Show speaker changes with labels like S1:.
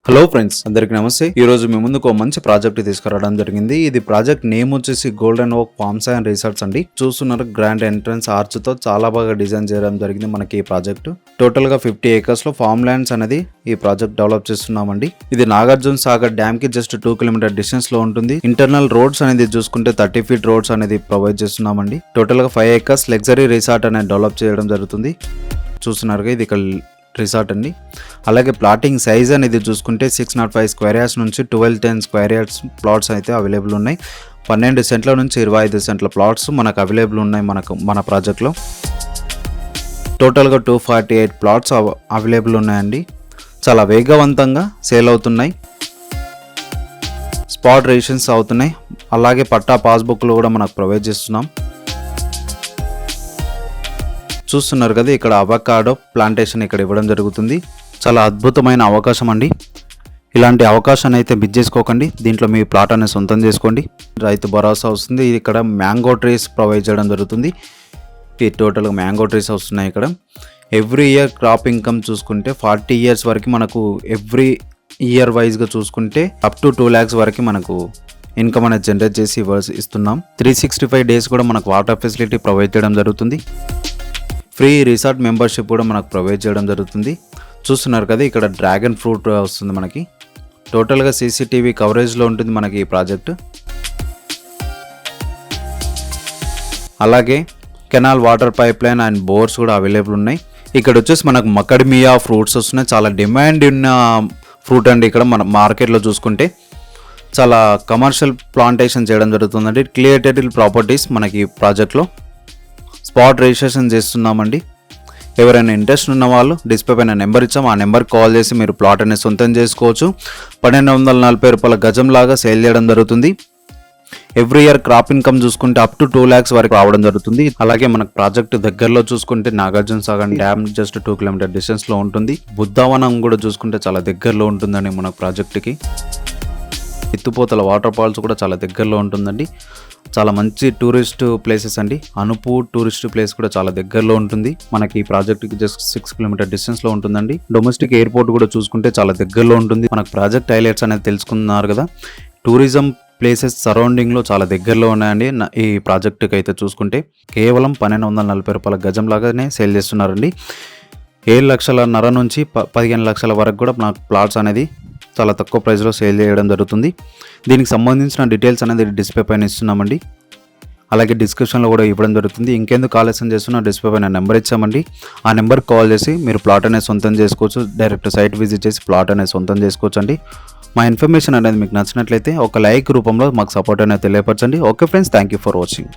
S1: Hello friends, అందరికి నమస్తే. ఈ రోజు మీ ముందుకు మంచి ప్రాజెక్ట్ తీసుకురావడం జరిగింది. ఇది ప్రాజెక్ట్ నేమ్ వచ్చేసి గోల్డెన్ ఓక్ ఫార్మ్స్ అండ్ రిసార్ట్స్ అండి. చూస్తున్నారు గ్రాండ్ ఎంట్రన్స్ ఆర్చ్ తో చాలా బాగా డిజైన్ చేయడం జరిగింది. మనకి ఈ ప్రాజెక్ట్ టోటల్ గా 50 acres లో ఫార్మ్ ల్యాండ్స్ అనేది ఈ ప్రాజెక్ట్ డెవలప్ చేస్తున్నామండి. ఇది నాగార్జున సాగర్ డ్యామ్ కి జస్ట్ 2 km డిస్టెన్స్ లో ఉంటుంది. ఇంటర్నల్ రోడ్స్ అనేది చూసుకుంటే 30 feet రోడ్స్ అనేది ప్రొవైడ్ చేస్తున్నామండి. టోటల్ గా 5 acres లగ్జరీ రిసార్ట్ అనేది డెవలప్ చేయడం జరుగుతుంది. చూస్తున్నారుగా ఇది ఇక్కడ రిసార్ట్ అండి. అలాగే ప్లాటింగ్ సైజ్ అనేది చూసుకుంటే 605 స్క్వేర్ యార్డ్స్ నుంచి 1210 స్క్వేర్ యార్డ్స్ ప్లాట్స్ అయితే అవైలబుల్ ఉన్నాయి. 12 సెంట్ల నుంచి 25 సెంట్ల ప్లాట్స్ మనకు అవైలబుల్ ఉన్నాయి మన ప్రాజెక్ట్లో. టోటల్గా 248 ప్లాట్స్ అవైలబుల్ ఉన్నాయండి. చాలా వేగవంతంగా సేల్ అవుతున్నాయి. స్పాట్ రిజిస్ట్రేషన్స్ అవుతున్నాయి. అలాగే పట్టా పాస్బుక్లు కూడా మనకు ప్రొవైడ్ చేస్తున్నాం. చూస్తున్నారు కదా, ఇక్కడ అవకాడో ప్లాంటేషన్ ఇక్కడ ఇవ్వడం జరుగుతుంది. చాలా అద్భుతమైన అవకాశం అండి. ఇలాంటి అవకాశాన్ని అయితే మిస్ చేసుకోకండి. దీంట్లో మీ ప్లాట్ అనేది సొంతం చేసుకోండి. రైతు భరోసా వస్తుంది. ఇక్కడ మ్యాంగో ట్రీస్ ప్రొవైడ్ చేయడం జరుగుతుంది. ఈ టోటల్గా మ్యాంగో ట్రీస్ వస్తున్నాయి ఇక్కడ. ఎవ్రీ ఇయర్ క్రాప్ ఇన్కమ్ చూసుకుంటే 40 years వరకు మనకు ఎవ్రీ ఇయర్ వైజ్గా చూసుకుంటే అప్ టు 2 lakhs వరకు మనకు ఇన్కమ్ అనేది జనరేట్ చేసి ఇస్తున్నాం. 365 days కూడా మనకు వాటర్ ఫెసిలిటీ ప్రొవైడ్ చేయడం జరుగుతుంది. ఫ్రీ రిసార్ట్ మెంబర్షిప్ కూడా మనకు ప్రొవైడ్ చేయడం జరుగుతుంది. చూస్తున్నారు కదా, ఇక్కడ డ్రాగన్ ఫ్రూట్ వస్తుంది మనకి. టోటల్గా CCTV కవరేజ్లో ఉంటుంది మనకి ఈ ప్రాజెక్ట్. అలాగే canal water pipeline and bores కూడా అవైలబుల్ ఉన్నాయి. ఇక్కడ వచ్చేసి మనకు మకడిమియా ఫ్రూట్స్ వస్తున్నాయి. చాలా డిమాండ్ ఉన్న ఫ్రూట్ అండి. ఇక్కడ మన మార్కెట్లో చూసుకుంటే చాలా కమర్షియల్ ప్లాంటేషన్ చేయడం జరుగుతుందండి. క్లియర్ టైటిల్ ప్రాపర్టీస్ మనకి ఈ ప్రాజెక్ట్లో స్పాట్ రిజిస్ట్రేషన్ చేస్తున్నామండి. ఎవరైనా ఇంట్రెస్ట్ ఉన్న వాళ్ళు డిస్ప్లే పైన నెంబర్ ఇచ్చాం. ఆ నెంబర్కి కాల్ చేసి మీరు ప్లాట్ అనేది సొంతం చేసుకోవచ్చు. 1240 రూపాయల గజం లాగా సేల్ చేయడం జరుగుతుంది. ఎవ్రీ ఇయర్ క్రాప్ ఇన్కమ్ చూసుకుంటే అప్ టు 2 lakhs వరకు రావడం జరుగుతుంది. అలాగే మనకు ప్రాజెక్ట్ దగ్గరలో చూసుకుంటే Nagarjuna Sagar dam just 2 km distance లో ఉంటుంది. బుద్ధవనం కూడా చూసుకుంటే చాలా దగ్గరలో ఉంటుందండి మన ప్రాజెక్ట్కి. ఎత్తుపోతల వాటర్ ఫాల్స్ కూడా చాలా దగ్గరలో ఉంటుందండి. చాలా మంచి టూరిస్ట్ ప్లేసెస్ అండి. అనుపు టూరిస్ట్ ప్లేస్ కూడా చాలా దగ్గరలో ఉంటుంది. మనకి ఈ ప్రాజెక్ట్కి జస్ట్ 6 km డిస్టెన్స్ లో ఉంటుందండి. డొమెస్టిక్ ఎయిర్పోర్ట్ కూడా చూసుకుంటే చాలా దగ్గరలో ఉంటుంది. మనకు ప్రాజెక్ట్ హైలైట్స్ అనేది తెలుసుకున్నారు కదా. టూరిజం ప్లేసెస్ సరౌండింగ్ లో చాలా దగ్గరలో ఉన్నాయండి. ఈ ప్రాజెక్టుకి అయితే చూసుకుంటే కేవలం 1240 రూపాయల గజం లాగానే సేల్ చేస్తున్నారండి. 7.5 లక్షల నుంచి 15 లక్షల వరకు కూడా మనకు ప్లాట్స్ అనేది చాలా తక్కువ ప్రైస్లో సేల్ చేయడం జరుగుతుంది. దీనికి సంబంధించిన డీటెయిల్స్ అనేది డిస్ప్లే పైన ఇస్తున్నామండి. అలాగే డిస్క్రిప్షన్లో కూడా ఇవ్వడం జరుగుతుంది. ఇంకెందుకు ఆలస్యం చేస్తున్నా డిస్ప్లే పైన నెంబర్ ఇచ్చామండి. ఆ నెంబర్కి కాల్ చేసి మీరు ప్లాట్ అనేది సొంతం చేసుకోవచ్చు. డైరెక్ట్ సైట్ విజిట్ చేసి ప్లాట్ అనేది సొంతం చేసుకోవచ్చు అండి. మా ఇన్ఫర్మేషన్ అనేది మీకు నచ్చినట్లయితే ఒక లైక్ రూపంలో మాకు సపోర్ట్ అనేది తెలియపరచండి. Okay friends, thank you for watching.